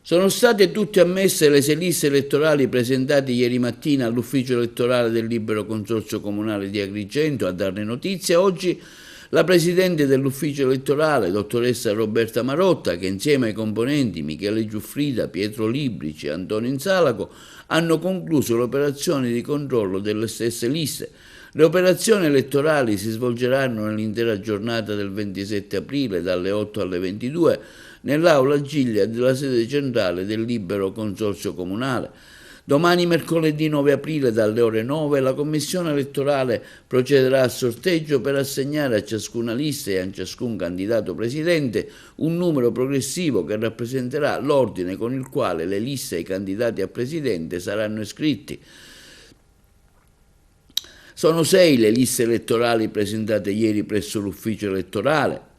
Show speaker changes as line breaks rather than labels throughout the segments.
Sono state tutte ammesse le 6 liste elettorali presentate ieri mattina all'ufficio elettorale del Libero Consorzio Comunale di Agrigento. A darne notizia oggi la Presidente dell'ufficio elettorale, dottoressa Roberta Marotta, che insieme ai componenti Michele Giuffrida, Pietro Librici e Antonio Insalaco hanno concluso le operazioni di controllo delle stesse liste. Le operazioni elettorali si svolgeranno nell'intera giornata del 27 aprile dalle 8 alle 22 nell'aula Giglia della sede centrale del Libero Consorzio Comunale. Domani mercoledì 9 aprile dalle ore 9 la Commissione elettorale procederà al sorteggio per assegnare a ciascuna lista e a ciascun candidato presidente un numero progressivo che rappresenterà l'ordine con il quale le liste e i candidati a presidente saranno iscritti. Sono 6 le liste elettorali presentate ieri presso l'ufficio elettorale.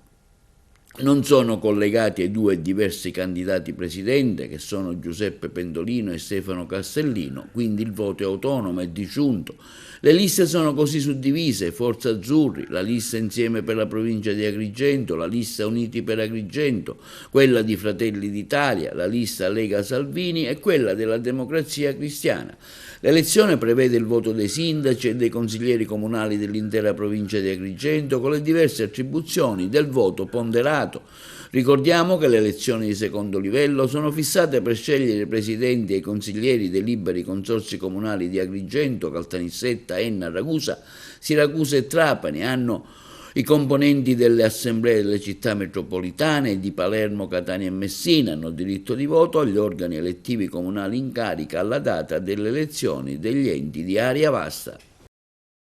Non sono collegati ai 2 diversi candidati presidente, che sono Giuseppe Pendolino e Stefano Castellino, quindi il voto è autonomo e disgiunto. Le liste sono così suddivise: Forza Azzurri, la lista Insieme per la provincia di Agrigento, la lista Uniti per Agrigento, quella di Fratelli d'Italia, la lista Lega Salvini e quella della Democrazia Cristiana. L'elezione prevede il voto dei sindaci e dei consiglieri comunali dell'intera provincia di Agrigento con le diverse attribuzioni del voto ponderato. Ricordiamo che le elezioni di secondo livello sono fissate per scegliere i presidenti e i consiglieri dei liberi consorzi comunali di Agrigento, Caltanissetta, Enna, Ragusa, Siracusa e Trapani. Hanno i componenti delle assemblee delle città metropolitane e di Palermo, Catania e Messina hanno diritto di voto agli organi elettivi comunali in carica alla data delle elezioni degli enti di area vasta.